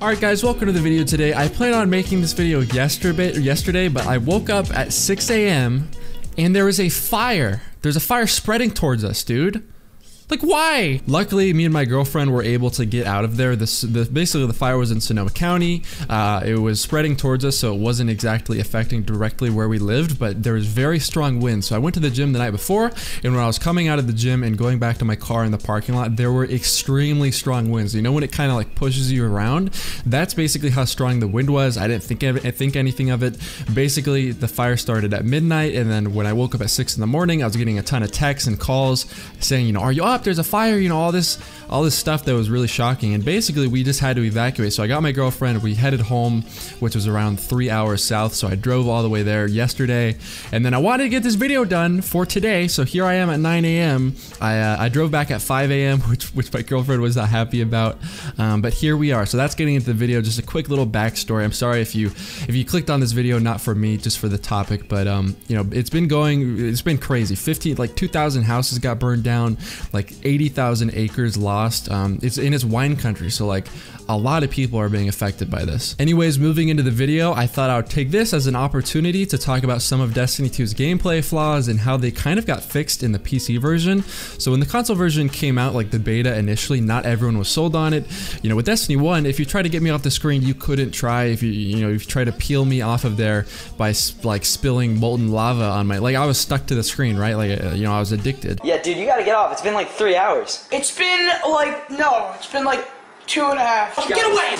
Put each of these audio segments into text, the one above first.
Alright guys, welcome to the video today. I planned on making this video yesterday, but I woke up at 6 a.m. and there was a fire. There's a fire spreading towards us, dude. Like, why? Luckily, me and my girlfriend were able to get out of there. Basically, the fire was in Sonoma County. It was spreading towards us, so it wasn't exactly affecting directly where we lived, but there was very strong winds. So I went to the gym the night before, and when I was coming out of the gym and going back to my car in the parking lot, there were extremely strong winds. You know when it kind of like pushes you around? That's basically how strong the wind was. I didn't think anything of it. Basically, the fire started at midnight, and then when I woke up at 6 in the morning, I was getting a ton of texts and calls saying, you know, are you up? There's a fire, you know, all this stuff that was really shocking. And basically we just had to evacuate. So I got my girlfriend, we headed home, which was around 3 hours south. So I drove all the way there yesterday, and then I wanted to get this video done for today. So here I am at 9 a.m. I drove back at 5 a.m. which my girlfriend was not happy about, but here we are. So that's getting into the video. Just a quick little backstory. I'm sorry if you clicked on this video not for me, just for the topic, but you know, it's been crazy. Like 2,000 houses got burned down, like 80,000 acres lost. It's wine country, so like a lot of people are being affected by this. Anyways, moving into the video, I thought I would take this as an opportunity to talk about some of Destiny 2's gameplay flaws and how they kind of got fixed in the PC version. So when the console version came out, like the beta initially, not everyone was sold on it. You know, with Destiny 1, if you try to get me off the screen, you couldn't try. If you try to peel me off of there by like spilling molten lava on my, like I was stuck to the screen, right? Like you know, I was addicted. Yeah, dude, you gotta get off. It's been like 3 hours. It's been like, no, it's been like 2.5. Get away!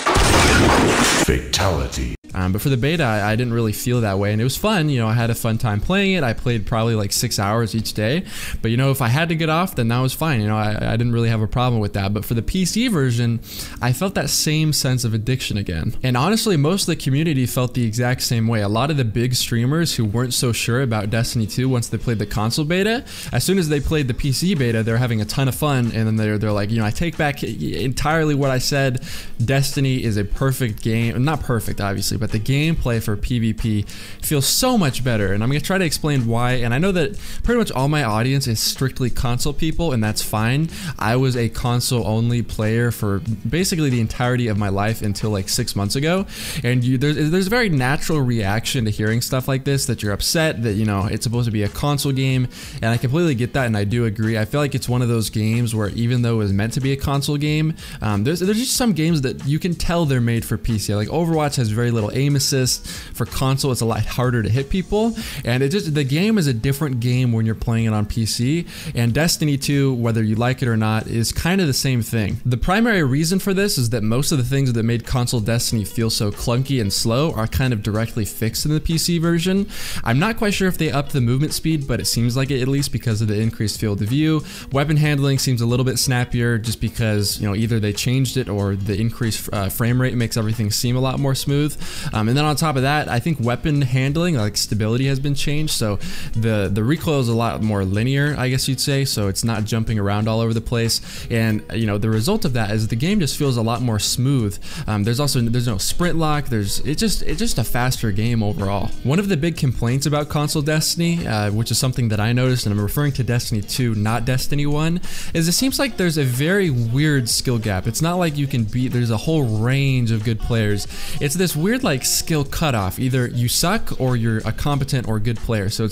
Fatality. But for the beta, I didn't really feel that way, and it was fun. You know, I had a fun time playing it. I played probably like 6 hours each day, but you know, if I had to get off, then that was fine. You know, I didn't really have a problem with that. But for the PC version, I felt that same sense of addiction again. And honestly, most of the community felt the exact same way. A lot of the big streamers who weren't so sure about Destiny 2 once they played the console beta, as soon as they played the PC beta, they're having a ton of fun, and then they're like, you know, I take back entirely what I said. Destiny is a perfect game. Not perfect, obviously, but the gameplay for PvP feels so much better, and I'm gonna try to explain why. And I know that pretty much all my audience is strictly console people, and that's fine. I was a console only player for basically the entirety of my life until like 6 months ago, and there's a very natural reaction to hearing stuff like this, that you're upset that, you know, it's supposed to be a console game, and I completely get that, and I do agree. I feel like it's one of those games where even though it was meant to be a console game, there's just some games that you can tell they're made for PC. Like Overwatch has very little aim assist. For console, it's a lot harder to hit people, and the game is a different game when you're playing it on PC. And Destiny 2, whether you like it or not, is kind of the same thing. The primary reason for this is that most of the things that made console Destiny feel so clunky and slow are kind of directly fixed in the PC version. I'm not quite sure if they upped the movement speed, but it seems like it, at least because of the increased field of view. Weapon handling seems a little bit snappier, just because, you know, either they changed it or the increased frame rate makes everything seem a lot more smooth. And then on top of that, I think weapon handling, like stability, has been changed, so the recoil is a lot more linear, I guess you'd say, so it's not jumping around all over the place. And you know, the result of that is the game just feels a lot more smooth. There's no sprint lock. It's just a faster game overall. One of the big complaints about console Destiny, which is something that I noticed, and I'm referring to Destiny 2, not Destiny 1, is it seems like there's a very weird skill gap. It's not like you can beat, there's a whole range of good players. It's this weird like skill cutoff. Either you suck or you're a competent or good player. So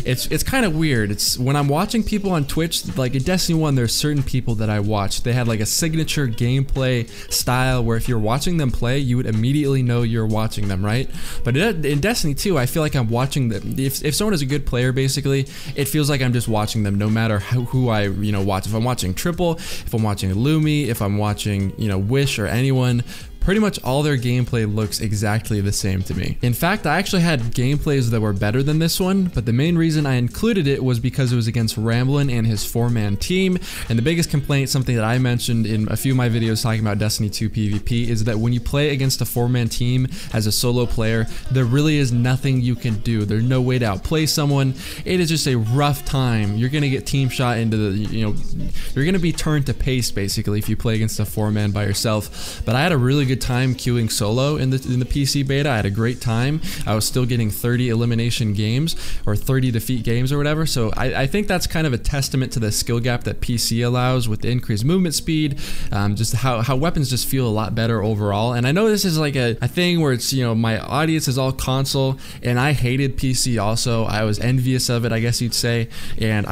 it's kind of weird. It's when I'm watching people on Twitch, like in Destiny 1, there's certain people that I watch. They had like a signature gameplay style where if you're watching them play, you would immediately know you're watching them, right? But in Destiny 2, I feel like I'm watching them. If someone is a good player, basically, it feels like I'm just watching them, no matter who I watch. If I'm watching Triple, if I'm watching Lumi, if I'm watching Wish or anyone, pretty much all their gameplay looks exactly the same to me. In fact, I actually had gameplays that were better than this one, but the main reason I included it was because it was against Ramblin' and his 4-man team. And the biggest complaint, something that I mentioned in a few of my videos talking about Destiny 2 PvP, is that when you play against a 4-man team as a solo player, there really is nothing you can do. There's no way to outplay someone. It is just a rough time. You're gonna get team shot into the, you're gonna be turned to paste basically if you play against a 4-man by yourself. But I had a really good good time queuing solo in the PC beta. I had a great time. I was still getting 30 elimination games or 30 defeat games or whatever. So I think that's kind of a testament to the skill gap that PC allows with the increased movement speed, just how weapons just feel a lot better overall. And I know this is like a thing where it's, you know, my audience is all console, and I hated PC also. I was envious of it, I guess you'd say. And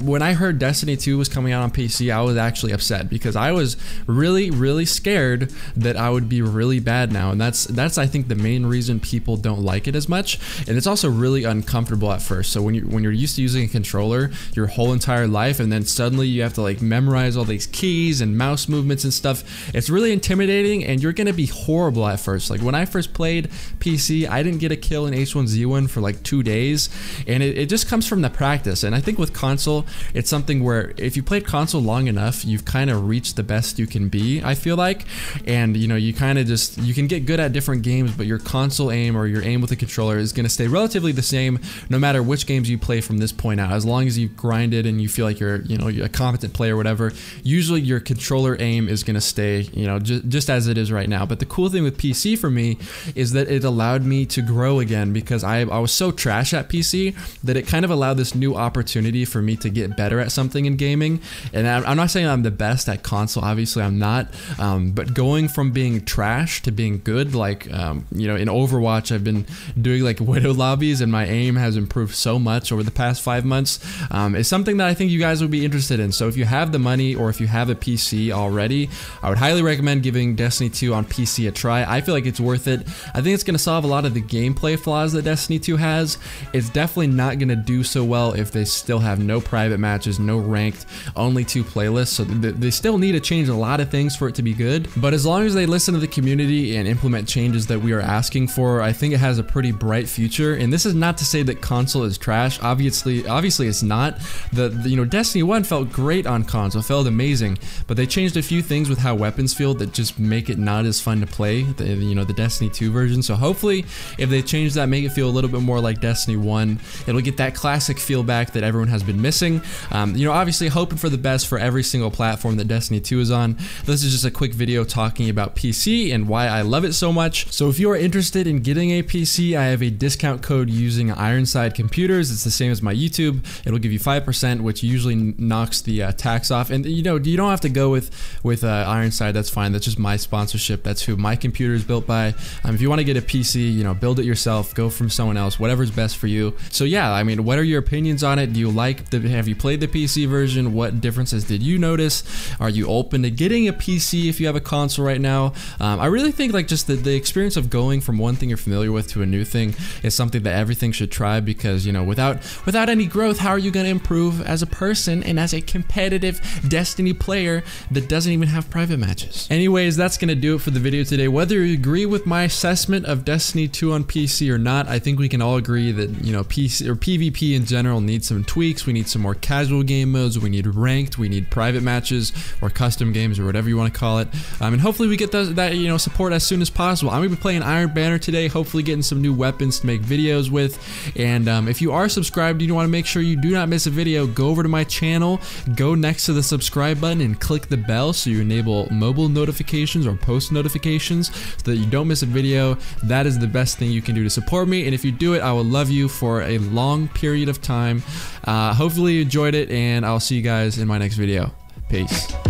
when I heard Destiny 2 was coming out on PC, I was actually upset because I was really scared that I would be really bad now. And that's I think the main reason people don't like it as much. And it's also really uncomfortable at first. So when you're used to using a controller your whole entire life, and then suddenly you have to like memorize all these keys and mouse movements and stuff, it's really intimidating, and you're gonna be horrible at first. Like when I first played PC, I didn't get a kill in H1Z1 for like 2 days, and it just comes from the practice. And I think with console, it's something where if you played console long enough, you've kind of reached the best you can be, I feel like. And you know, you kind of just, you can get good at different games, but your console aim or your aim with the controller is going to stay relatively the same no matter which games you play from this point out. As long as you've grinded and you feel like you're, you know, a competent player or whatever, usually your controller aim is going to stay, you know, just as it is right now. But the cool thing with PC for me is that it allowed me to grow again, because I was so trash at PC that it kind of allowed this new opportunity for me to get better at something in gaming. And I'm not saying I'm the best at console, obviously I'm not, but going from being trash to being good, like you know, in Overwatch I've been doing like Widow lobbies, and my aim has improved so much over the past 5 months. It's something that I think you guys would be interested in. So if you have the money, or if you have a PC already, I would highly recommend giving Destiny 2 on PC a try. I feel like it's worth it. I think it's going to solve a lot of the gameplay flaws that Destiny 2 has. It's definitely not going to do so well if they still have no private matches, no ranked, only 2 playlists. So they still need to change a lot of things for it to be good. But as long as they listen to the community and implement changes that we are asking for, I think it has a pretty bright future. And this is not to say that console is trash. Obviously it's not. You know, Destiny 1 felt great on console, felt amazing, but they changed a few things with how weapons feel that just make it not as fun to play, you know, the Destiny 2 version. So hopefully if they change that, make it feel a little bit more like Destiny 1, it'll get that classic feel back that everyone has been missing. You know, obviously hoping for the best for every single platform that Destiny 2 is on. This is just a quick video talking about PC and why I love it so much. So if you are interested in getting a PC, I have a discount code using Ironside Computers. It's the same as my YouTube. It'll give you 5%, which usually knocks the tax off. And you know, you don't have to go with Ironside. That's fine. That's just my sponsorship. That's who my computer is built by. If you want to get a PC, you know, build it yourself. Go from someone else. Whatever's best for you. So yeah, I mean, what are your opinions on it? Do you like have you played the PC version? What differences did you notice? Are you open to getting a PC if you have a console right now? I really think like just the experience of going from one thing you're familiar with to a new thing is something that everything should try, because you know, without any growth, how are you going to improve as a person and as a competitive Destiny player that doesn't even have private matches? Anyways, that's going to do it for the video today. Whether you agree with my assessment of Destiny 2 on PC or not, I think we can all agree that, you know, PC or PvP in general needs some tweaks. We need some more casual game modes. We need ranked. We need private matches or custom games or whatever you want to call it. And hopefully we get that you know, support as soon as possible. I'm going to be playing Iron Banner today, hopefully getting some new weapons to make videos with. And if you are subscribed, you want to make sure you do not miss a video, go over to my channel, go next to the subscribe button and click the bell so you enable mobile notifications or post notifications so that you don't miss a video. That is the best thing you can do to support me, and if you do it, I will love you for a long period of time. Hopefully you enjoyed it, and I'll see you guys in my next video. Peace.